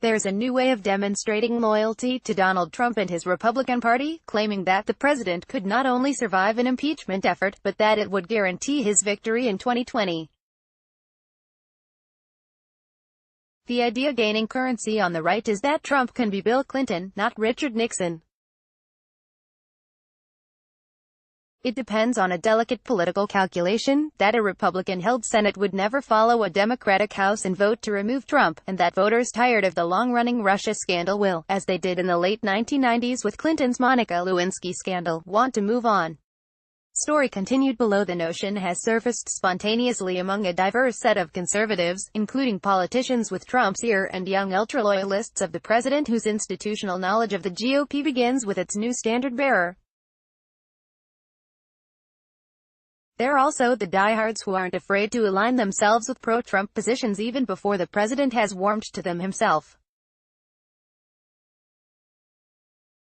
There's a new way of demonstrating loyalty to Donald Trump and his Republican Party, claiming that the president could not only survive an impeachment effort, but that it would guarantee his victory in 2020. The idea gaining currency on the right is that Trump can be Bill Clinton, not Richard Nixon. It depends on a delicate political calculation, that a Republican-held Senate would never follow a Democratic House and vote to remove Trump, and that voters tired of the long-running Russia scandal will, as they did in the late 1990s with Clinton's Monica Lewinsky scandal, want to move on. Story continued below. The notion has surfaced spontaneously among a diverse set of conservatives, including politicians with Trump's ear and young ultra-loyalists of the president whose institutional knowledge of the GOP begins with its new standard-bearer. There are also the diehards who aren't afraid to align themselves with pro-Trump positions even before the president has warmed to them himself.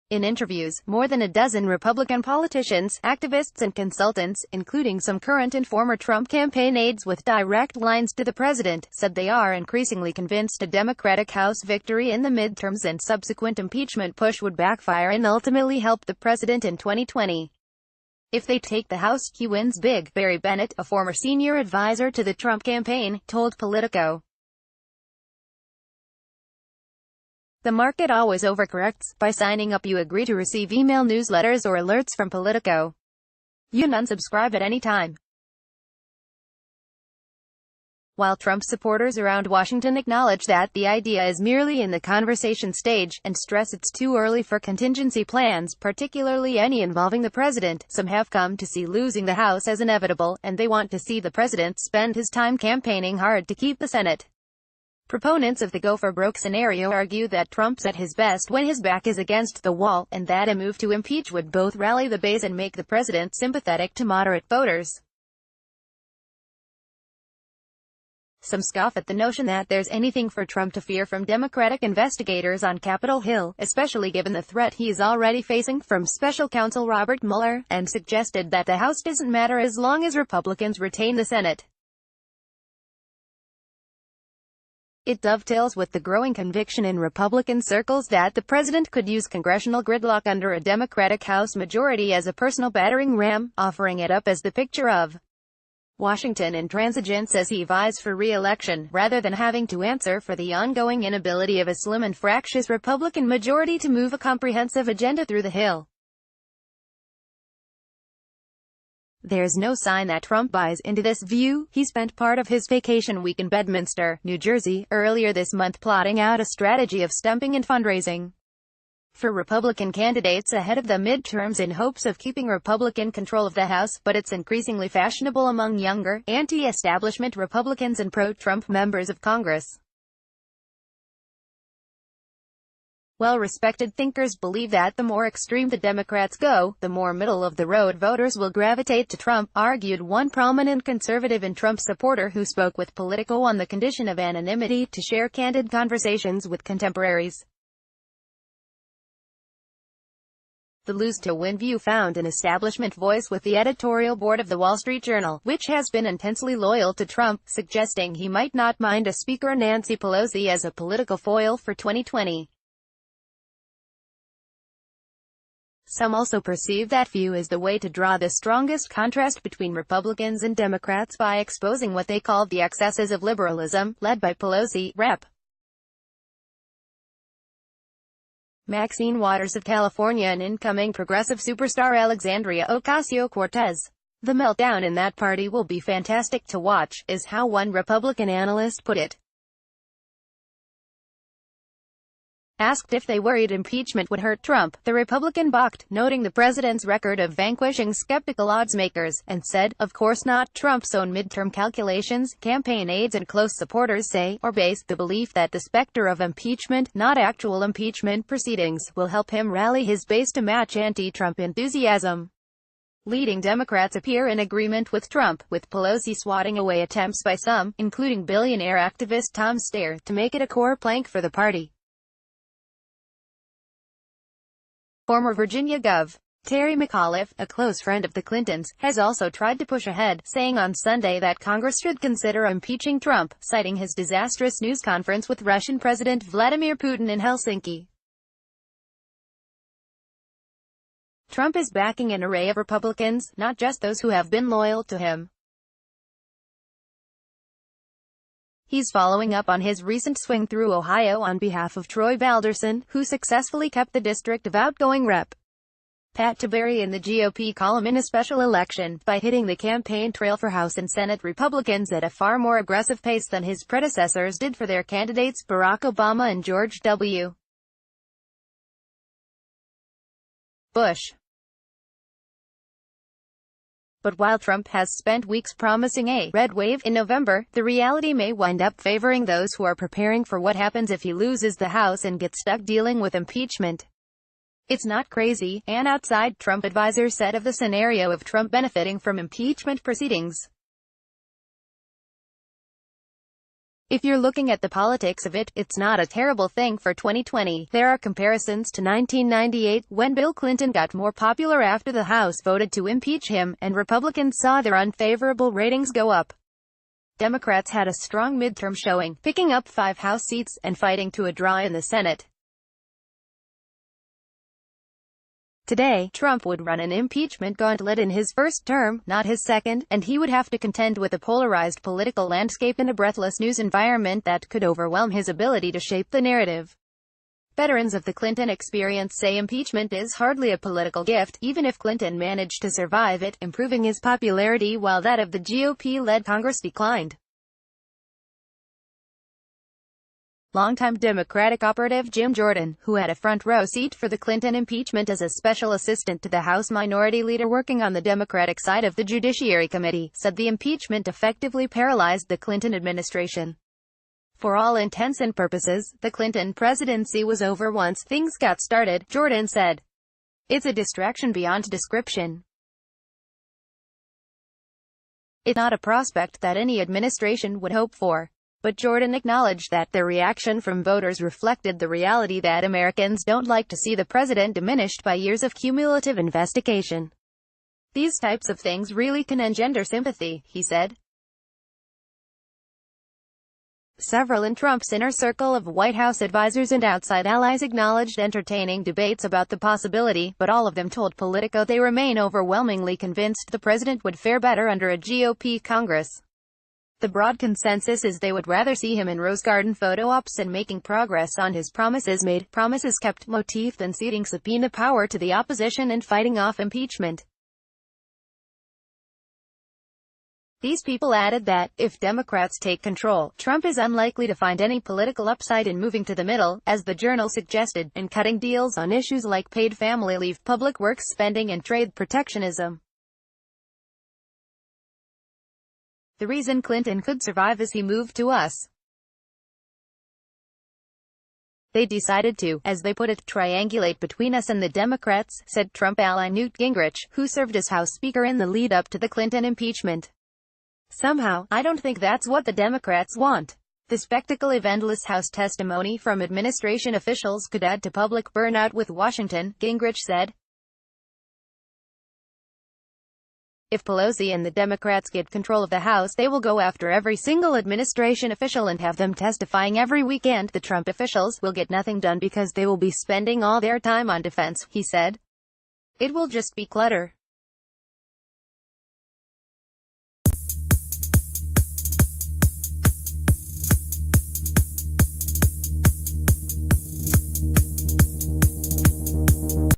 In interviews, more than a dozen Republican politicians, activists and consultants, including some current and former Trump campaign aides with direct lines to the president, said they are increasingly convinced a Democratic House victory in the midterms and subsequent impeachment push would backfire and ultimately help the president in 2020. If they take the House, he wins big, Barry Bennett, a former senior advisor to the Trump campaign, told Politico. The market always overcorrects. By signing up you agree to receive email newsletters or alerts from Politico. You can unsubscribe at any time. While Trump supporters around Washington acknowledge that the idea is merely in the conversation stage, and stress it's too early for contingency plans, particularly any involving the president, some have come to see losing the House as inevitable, and they want to see the president spend his time campaigning hard to keep the Senate. Proponents of the go-for-broke scenario argue that Trump's at his best when his back is against the wall, and that a move to impeach would both rally the base and make the president sympathetic to moderate voters. Some scoff at the notion that there's anything for Trump to fear from Democratic investigators on Capitol Hill, especially given the threat he is already facing from special counsel Robert Mueller, and suggested that the House doesn't matter as long as Republicans retain the Senate. It dovetails with the growing conviction in Republican circles that the president could use congressional gridlock under a Democratic House majority as a personal battering ram, offering it up as the picture of Washington intransigence as he vies for re-election, rather than having to answer for the ongoing inability of a slim and fractious Republican majority to move a comprehensive agenda through the Hill. There's no sign that Trump buys into this view. He spent part of his vacation week in Bedminster, New Jersey, earlier this month plotting out a strategy of stumping and fundraising for Republican candidates ahead of the midterms in hopes of keeping Republican control of the House, but it's increasingly fashionable among younger, anti-establishment Republicans and pro-Trump members of Congress. Well-respected thinkers believe that the more extreme the Democrats go, the more middle-of-the-road voters will gravitate to Trump, argued one prominent conservative and Trump supporter who spoke with Politico on the condition of anonymity to share candid conversations with contemporaries. The lose-to-win view found an establishment voice with the editorial board of The Wall Street Journal, which has been intensely loyal to Trump, suggesting he might not mind a Speaker Nancy Pelosi as a political foil for 2020. Some also perceive that view as the way to draw the strongest contrast between Republicans and Democrats by exposing what they call the excesses of liberalism, led by Pelosi, Rep. Maxine Waters of California and incoming progressive superstar Alexandria Ocasio-Cortez. The meltdown in that party will be fantastic to watch, is how one Republican analyst put it. Asked if they worried impeachment would hurt Trump, the Republican balked, noting the president's record of vanquishing skeptical oddsmakers, and said, "Of course not." Trump's own midterm calculations, campaign aides and close supporters say, or base the belief that the specter of impeachment, not actual impeachment proceedings, will help him rally his base to match anti-Trump enthusiasm. Leading Democrats appear in agreement with Trump, with Pelosi swatting away attempts by some, including billionaire activist Tom Steyer, to make it a core plank for the party. Former Virginia Gov. Terry McAuliffe, a close friend of the Clintons, has also tried to push ahead, saying on Sunday that Congress should consider impeaching Trump, citing his disastrous news conference with Russian President Vladimir Putin in Helsinki. Trump is backing an array of Republicans, not just those who have been loyal to him. He's following up on his recent swing through Ohio on behalf of Troy Balderson, who successfully kept the district of outgoing Rep. Pat Tiberi in the GOP column in a special election, by hitting the campaign trail for House and Senate Republicans at a far more aggressive pace than his predecessors did for their candidates Barack Obama and George W. Bush. But while Trump has spent weeks promising a red wave in November, the reality may wind up favoring those who are preparing for what happens if he loses the House and gets stuck dealing with impeachment. It's not crazy, an outside Trump advisor said of the scenario of Trump benefiting from impeachment proceedings. If you're looking at the politics of it, it's not a terrible thing for 2020. There are comparisons to 1998, when Bill Clinton got more popular after the House voted to impeach him, and Republicans saw their unfavorable ratings go up. Democrats had a strong midterm showing, picking up 5 House seats, and fighting to a draw in the Senate. Today, Trump would run an impeachment gauntlet in his first term, not his second, and he would have to contend with a polarized political landscape in a breathless news environment that could overwhelm his ability to shape the narrative. Veterans of the Clinton experience say impeachment is hardly a political gift, even if Clinton managed to survive it, improving his popularity while that of the GOP-led Congress declined. Longtime Democratic operative Jim Jordan, who had a front-row seat for the Clinton impeachment as a special assistant to the House Minority Leader working on the Democratic side of the Judiciary Committee, said the impeachment effectively paralyzed the Clinton administration. For all intents and purposes, the Clinton presidency was over once things got started, Jordan said. It's a distraction beyond description. It's not a prospect that any administration would hope for. But Jordan acknowledged that the reaction from voters reflected the reality that Americans don't like to see the president diminished by years of cumulative investigation. These types of things really can engender sympathy, he said. Several in Trump's inner circle of White House advisors and outside allies acknowledged entertaining debates about the possibility, but all of them told Politico they remain overwhelmingly convinced the president would fare better under a GOP Congress. The broad consensus is they would rather see him in Rose Garden photo ops and making progress on his promises made, promises kept motif than ceding subpoena power to the opposition and fighting off impeachment. These people added that, if Democrats take control, Trump is unlikely to find any political upside in moving to the middle, as the Journal suggested, and cutting deals on issues like paid family leave, public works spending and trade protectionism. The reason Clinton could survive is he moved to us. They decided to, as they put it, triangulate between us and the Democrats, said Trump ally Newt Gingrich, who served as House Speaker in the lead-up to the Clinton impeachment. Somehow, I don't think that's what the Democrats want. The spectacle of endless House testimony from administration officials could add to public burnout with Washington, Gingrich said. If Pelosi and the Democrats get control of the House, they will go after every single administration official and have them testifying every weekend. The Trump officials will get nothing done because they will be spending all their time on defense, he said. It will just be clutter.